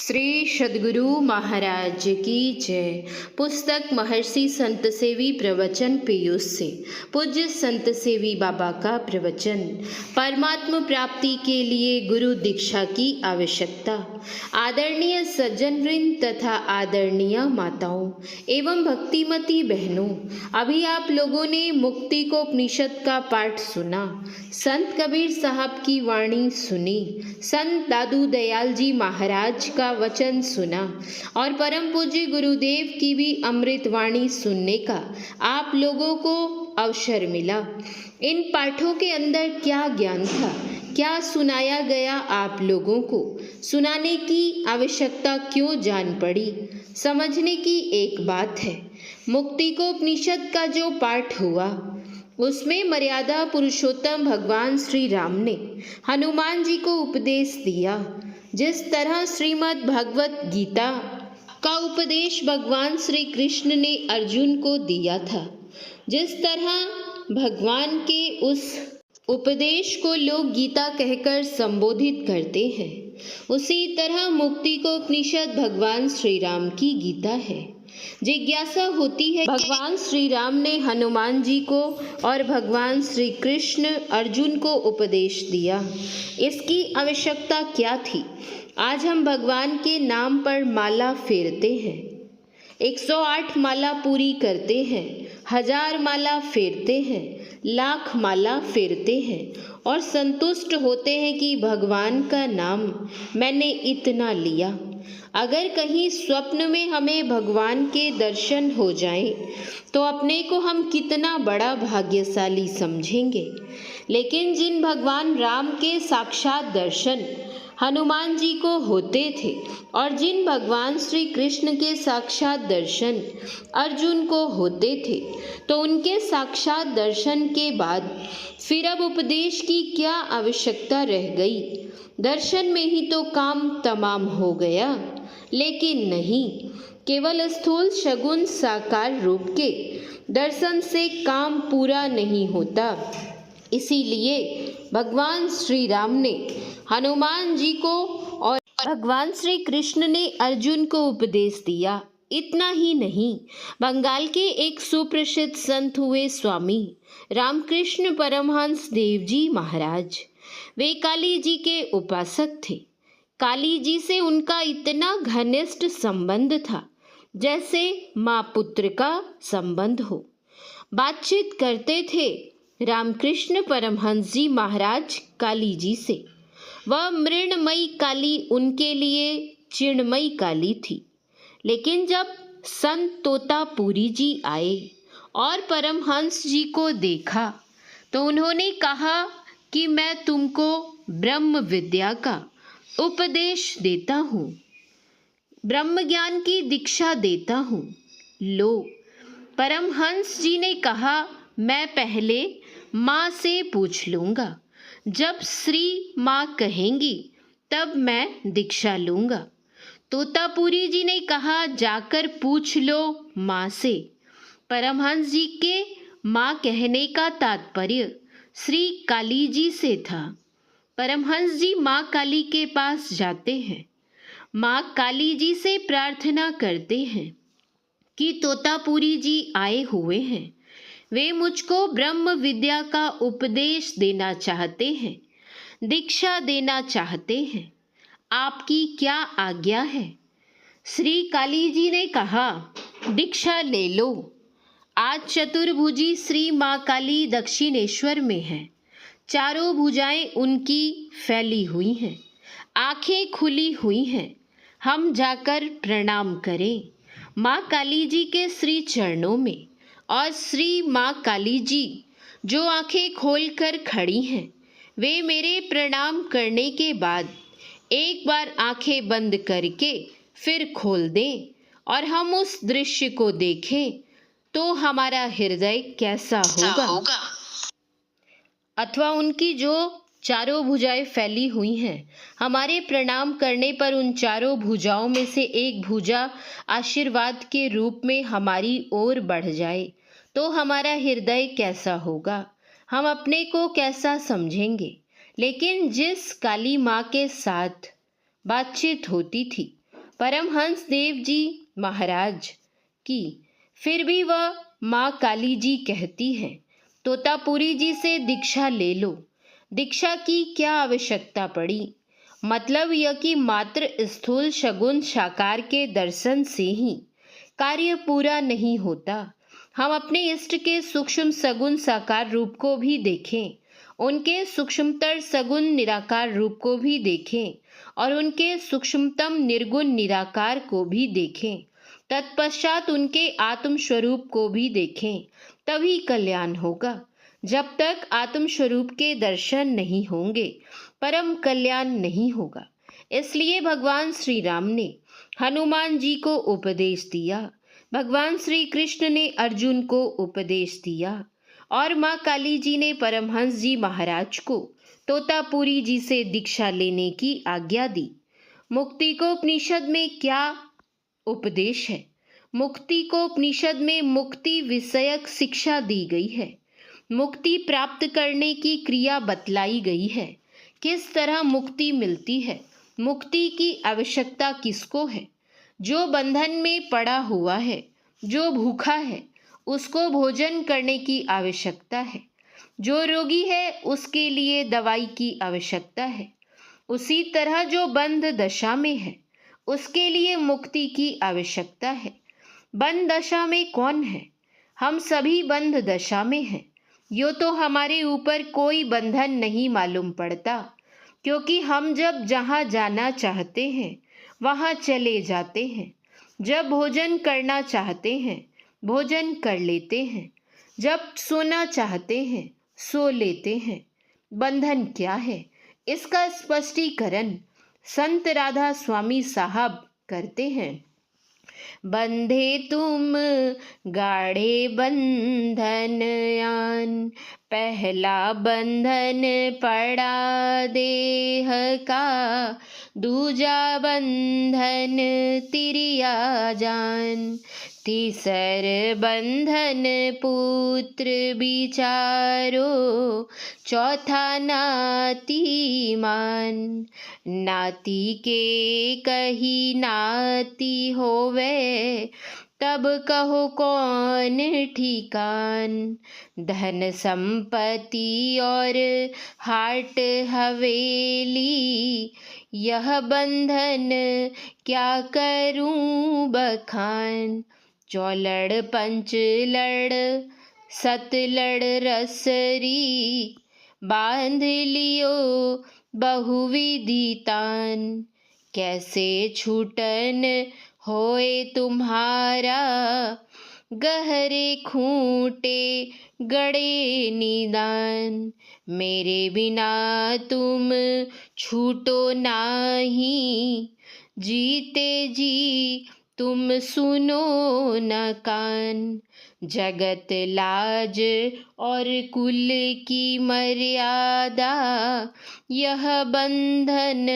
श्री सद्गुरु महाराज की जय। पुस्तक महर्षि संत सेवी प्रवचन पेयूष से पूज्य संत सेवी बाबा का प्रवचन। परमात्म प्राप्ति के लिए गुरु दीक्षा की आवश्यकता। आदरणीय सज्जन वृंद तथा आदरणीय माताओं एवं भक्तिमती बहनों, अभी आप लोगों ने मुक्ति को उपनिषद का पाठ सुना, संत कबीर साहब की वाणी सुनी, संत दादू दयाल जी महाराज का वचन सुना और परम पूज्य गुरुदेव की भी अमृत वाणी सुनने का आप लोगों को अवसर मिला। इन पाठों के अंदर क्या ज्ञान था, क्या सुनाया गया, आप लोगों को सुनाने की आवश्यकता क्यों जान पड़ी, समझने की एक बात है। मुक्ति को उपनिषद का जो पाठ हुआ उसमें मर्यादा पुरुषोत्तम भगवान श्री राम ने हनुमान जी को उपदेश दिया। जिस तरह श्रीमद् भगवत गीता का उपदेश भगवान श्री कृष्ण ने अर्जुन को दिया था, जिस तरह भगवान के उस उपदेश को लोग गीता कहकर संबोधित करते हैं, उसी तरह मुक्ति को उपनिषद भगवान श्री राम की गीता है। जिज्ञासा होती है, भगवान श्री राम ने हनुमान जी को और भगवान श्री कृष्ण अर्जुन को उपदेश दिया, इसकी आवश्यकता क्या थी। आज हम भगवान के नाम पर माला फेरते हैं, 108 माला पूरी करते हैं, 1000 माला फेरते हैं, लाख माला फेरते हैं और संतुष्ट होते हैं कि भगवान का नाम मैंने इतना लिया। अगर कहीं स्वप्न में हमें भगवान के दर्शन हो जाएं, तो अपने को हम कितना बड़ा भाग्यशाली समझेंगे। लेकिन जिन भगवान राम के साक्षात दर्शन हनुमान जी को होते थे और जिन भगवान श्री कृष्ण के साक्षात दर्शन अर्जुन को होते थे, तो उनके साक्षात दर्शन के बाद फिर अब उपदेश की क्या आवश्यकता रह गई। दर्शन में ही तो काम तमाम हो गया। लेकिन नहीं, केवल स्थूल शगुन साकार रूप के दर्शन से काम पूरा नहीं होता। इसीलिए भगवान श्री राम ने हनुमान जी को और भगवान श्री कृष्ण ने अर्जुन को उपदेश दिया। इतना ही नहीं, बंगाल के एक सुप्रसिद्ध संत हुए स्वामी रामकृष्ण परमहंस देव जी महाराज, वे काली जी के उपासक थे। काली जी से उनका इतना घनिष्ठ संबंध था जैसे माँ पुत्र का संबंध हो। बातचीत करते थे रामकृष्ण परमहंस जी महाराज काली जी से। वह मृणमयी काली उनके लिए चिन्मयी काली थी। लेकिन जब संत तोतापुरी जी आए और परमहंस जी को देखा, तो उन्होंने कहा कि मैं तुमको ब्रह्म विद्या का उपदेश देता हूँ, ब्रह्म ज्ञान की दीक्षा देता हूँ, लो। परमहंस जी ने कहा, मैं पहले माँ से पूछ लूँगा, जब श्री माँ कहेंगी तब मैं दीक्षा लूँगा। तोतापुरी जी ने कहा, जाकर पूछ लो माँ से। परमहंस जी के माँ कहने का तात्पर्य श्री काली जी से था। परमहंस जी माँ काली के पास जाते हैं, माँ काली जी से प्रार्थना करते हैं कि तोतापुरी जी आए हुए हैं, वे मुझको ब्रह्म विद्या का उपदेश देना चाहते हैं, दीक्षा देना चाहते हैं, आपकी क्या आज्ञा है। श्री काली जी ने कहा, दीक्षा ले लो। आज चतुर्भुजी श्री माँ काली दक्षिणेश्वर में है। चारों भुजाएं उनकी फैली हुई हैं, आंखें खुली हुई हैं। हम जाकर प्रणाम करें माँ काली जी के श्री चरणों में। और श्री माँ काली जी जो आंखें खोलकर खड़ी हैं, वे मेरे प्रणाम करने के बाद एक बार आंखें बंद करके फिर खोल दें और हम उस दृश्य को देखें, तो हमारा हृदय कैसा होगा। अथवा उनकी जो चारों भुजाएं फैली हुई हैं, हमारे प्रणाम करने पर उन चारों भुजाओं में से एक भुजा आशीर्वाद के रूप में हमारी ओर बढ़ जाए, तो हमारा हृदय कैसा होगा, हम अपने को कैसा समझेंगे। लेकिन जिस काली माँ के साथ बातचीत होती थी, परमहंस देव जी महाराज की। फिर भी वह माँ काली जी कहती है, तोतापुरी जी से दीक्षा ले लो। दीक्षा की क्या आवश्यकता पड़ी? मतलब यह कि मात्र स्थूल शगुन साकार के दर्शन से ही कार्य पूरा नहीं होता। हम अपने इष्ट के सूक्ष्म सगुण साकार रूप को भी देखें, उनके सूक्ष्मतर सगुण निराकार रूप को भी देखें और उनके सूक्ष्मतम निर्गुण निराकार को भी देखें। तत्पश्चात उनके आत्म स्वरूप को भी देखें, तभी कल्याण होगा। जब तक आत्म स्वरूप के दर्शन नहीं होंगे, परम कल्याण नहीं होगा। इसलिए भगवान श्री राम ने हनुमान जी को उपदेश दिया, भगवान श्री कृष्ण ने अर्जुन को उपदेश दिया और माँ काली जी ने परमहंस जी महाराज को तोतापुरी जी से दीक्षा लेने की आज्ञा दी। मुक्ति को उपनिषद में क्या उपदेश है? मुक्ति को उपनिषद में मुक्ति विषयक शिक्षा दी गई है। मुक्ति प्राप्त करने की क्रिया बतलाई गई है। किस तरह मुक्ति मिलती है? मुक्ति की आवश्यकता किसको है? जो बंधन में पड़ा हुआ है, जो भूखा है, उसको भोजन करने की आवश्यकता है। जो रोगी है, उसके लिए दवाई की आवश्यकता है। उसी तरह जो बंध दशा में है, उसके लिए मुक्ति की आवश्यकता है। बंध दशा में कौन है? हम सभी बंध दशा में हैं। यो तो हमारे ऊपर कोई बंधन नहीं मालूम पड़ता, क्योंकि हम जब जहाँ जाना चाहते हैं वहाँ चले जाते हैं। जब भोजन करना चाहते हैं, भोजन कर लेते हैं। जब सोना चाहते हैं, सो लेते हैं। बंधन क्या है, इसका स्पष्टीकरण संत राधा स्वामी साहब करते हैं। बंधे तुम गाढ़े बंधन आन, पहला बंधन पड़ा देह का, दूजा बंधन तिरिया जान, तीसर बंधन पुत्र बिचारो, चौथा नाती मान, नाती के कही नाती होवे, तब कहो कौन ठिकान, धन संपत्ति और हाट हवेली, यह बंधन क्या करूं बखान, चौलड़ पंचलड़ सतलड़ रसरी, बांध लियो बहुविधि तान, कैसे छूटन होए तुम्हारा, गहरे खूंटे गड़े निदान, मेरे बिना तुम छूटो नाही, जीते जी तुम सुनो न कान, जगत लाज और कुल की मर्यादा, यह बंधन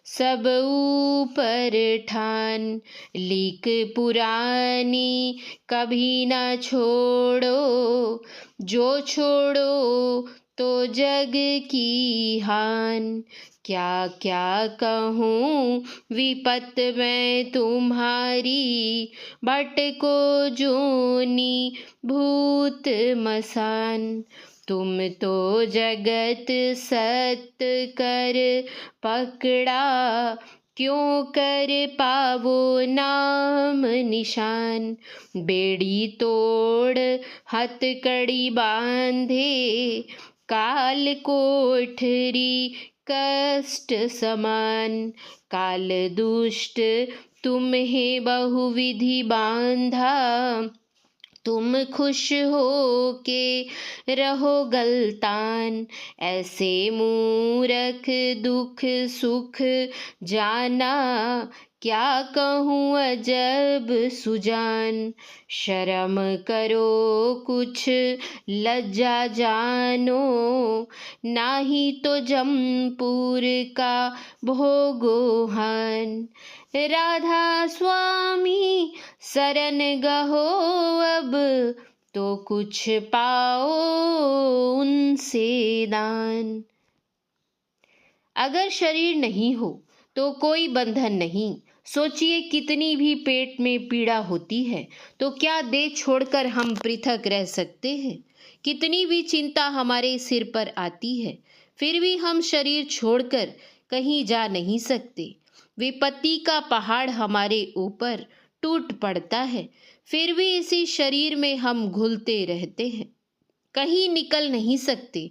सब ऊपर ठान, लीक पुरानी कभी न छोड़ो, जो छोड़ो तो जग की हान, क्या क्या कहूँ विपत में तुम्हारी, भटको जोनी भूत मसान, तुम तो जगत सत कर पकड़ा, क्यों कर पावो नाम निशान, बेड़ी तोड़ हथकड़ी बांधे, काल कोठरी कष्ट समान, काल दुष्ट तुम्हें बहुविधि बांधा, तुम खुश हो के रहो गलतान, ऐसे मूरख दुख सुख जाना, क्या कहूँ अजब सुजान, शर्म करो कुछ लज्जा जानो, नाही तो जमपुर का भोगोहान, राधा स्वामी शरण गहो अब, तो कुछ पाओ उनसे दान। अगर शरीर नहीं हो तो कोई बंधन नहीं, सोचिए, कितनी भी पेट में पीड़ा होती है तो क्या देह छोड़कर हम पृथक रह सकते हैं? कितनी भी चिंता हमारे सिर पर आती है, फिर भी हम शरीर छोड़कर कहीं जा नहीं सकते। विपत्ति का पहाड़ हमारे ऊपर टूट पड़ता है, फिर भी इसी शरीर में हम घुलते रहते हैं, कहीं निकल नहीं सकते।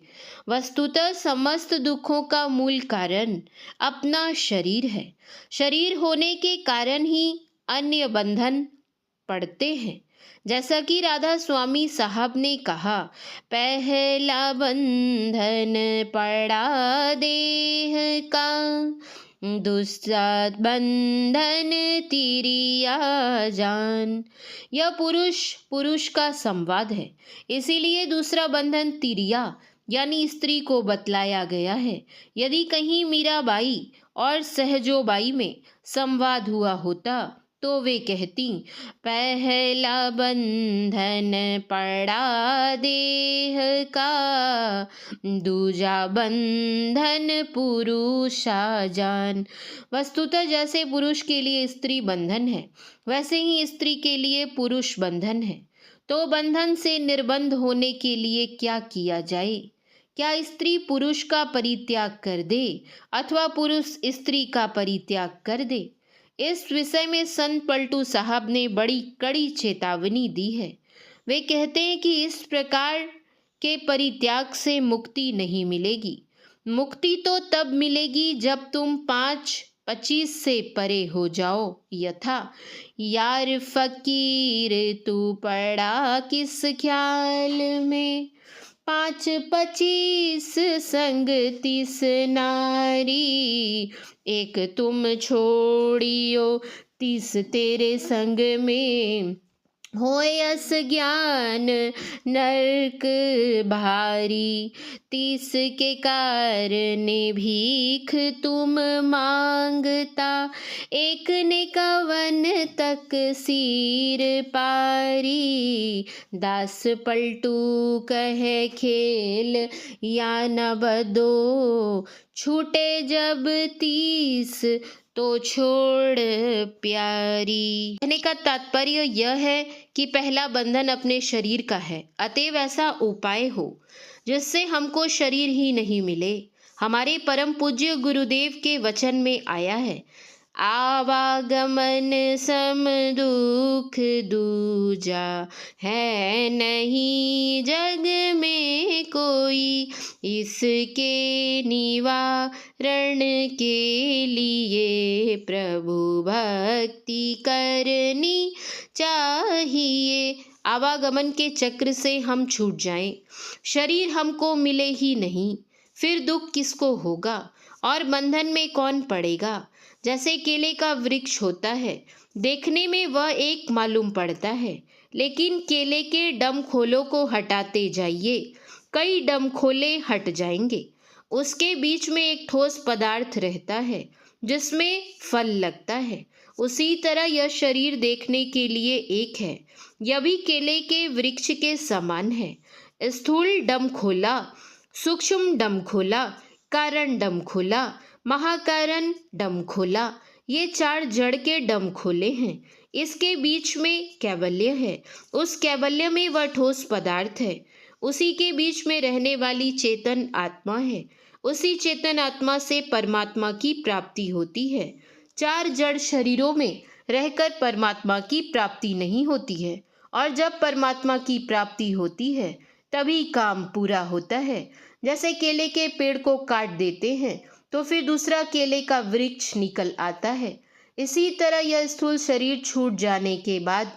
वस्तुतः समस्त दुखों का मूल कारण अपना शरीर है। शरीर होने के कारण ही अन्य बंधन पड़ते हैं। जैसा कि राधा स्वामी साहब ने कहा, पहला बंधन पड़ा देह का, दूसरा बंधन तिरिया जान। यह पुरुष पुरुष का संवाद है, इसीलिए दूसरा बंधन तिरिया यानी स्त्री को बतलाया गया है। यदि कहीं मीराबाई और सहजोबाई में संवाद हुआ होता तो वे कहती, पहला बंधन पड़ा देह का, दूजा बंधन पुरुषा जान। वस्तुतः जैसे पुरुष के लिए स्त्री बंधन है, वैसे ही स्त्री के लिए पुरुष बंधन है। तो बंधन से निर्बंध होने के लिए क्या किया जाए? क्या स्त्री पुरुष का परित्याग कर दे अथवा पुरुष स्त्री का परित्याग कर दे? इस विषय में संत पलटू साहब ने बड़ी कड़ी चेतावनी दी है। वे कहते हैं कि इस प्रकार के परित्याग से मुक्ति नहीं मिलेगी। मुक्ति तो तब मिलेगी जब तुम 5-25 से परे हो जाओ। यथा, यार फकीर तू पड़ा किस ख्याल में, 5-25 संग 30 नारी, एक तुम छोड़ियो 30 तेरे संग में, होय अस ज्ञान नरक भारी, 30 के कारण भीख तुम मांगता, एक ने कवन तक सिर पारी, दास पलटू कहे खेल या न बदो, छूटे जब 30 तो छोड़ प्यारी। कहने का तात्पर्य यह है कि पहला बंधन अपने शरीर का है, अतएव ऐसा उपाय हो जिससे हमको शरीर ही नहीं मिले। हमारे परम पूज्य गुरुदेव के वचन में आया है, आवागमन सम दुख दूजा, है नहीं जग में कोई, इसके निवारण के लिए प्रभु भक्ति करनी चाहिए। आवागमन के चक्र से हम छूट जाएं, शरीर हमको मिले ही नहीं, फिर दुख किसको होगा और बंधन में कौन पड़ेगा? जैसे केले का वृक्ष होता है, देखने में वह एक मालूम पड़ता है, लेकिन केले के डंखोलों को हटाते जाइए, कई डंखोले हट जाएंगे। उसके बीच में एक ठोस पदार्थ रहता है जिसमें फल लगता है। उसी तरह यह शरीर देखने के लिए एक है, यह भी केले के वृक्ष के समान है। स्थूल डंखोला, सूक्ष्म डंखोला, कारण डंखोला, महाकारण डंखोला, ये 4 जड़ के डंखोले हैं। इसके बीच में कैवल्य है, उस कैवल्य में वह ठोस पदार्थ है, उसी के बीच में रहने वाली चेतन आत्मा है, उसी चेतन आत्मा से परमात्मा की प्राप्ति होती है। 4 जड़ शरीरों में रहकर परमात्मा की प्राप्ति नहीं होती है, और जब परमात्मा की प्राप्ति होती है तभी काम पूरा होता है। जैसे केले के पेड़ को काट देते हैं तो फिर दूसरा केले का वृक्ष निकल आता है, इसी तरह यह स्थूल शरीर छूट जाने के बाद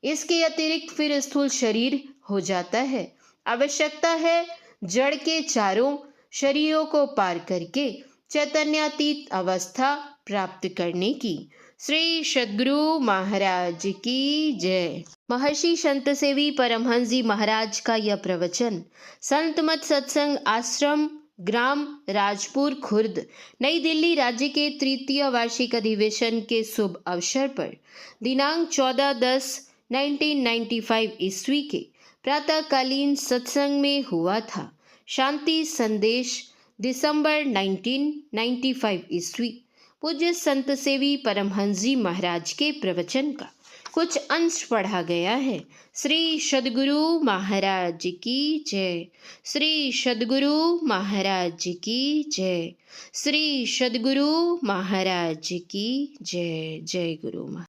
इसके अतिरिक्त फिर स्थूल शरीर हो जाता है। आवश्यकता है जड़ के चारों शरीरों को पार करके चैतन्यातीत अवस्था प्राप्त करने की। श्री सद्गुरु महाराज की जय। महर्षि संत सेवी परमहंस जी महाराज का यह प्रवचन संत मत सत्संग आश्रम, ग्राम राजपुर खुर्द, नई दिल्ली राज्य के 3य वार्षिक अधिवेशन के शुभ अवसर पर दिनांक 14/10/1995 ईस्वी के प्रातःकालीन सत्संग में हुआ था। शांति संदेश दिसंबर 1995 ईस्वी। पूज्य संत सेवी परमहंस जी महाराज के प्रवचन का कुछ अंश पढ़ा गया है। श्री सद्गुरु महाराज की जय। श्री सद्गुरु महाराज की जय। श्री सद्गुरु महाराज की जय। जय गुरु महाराज।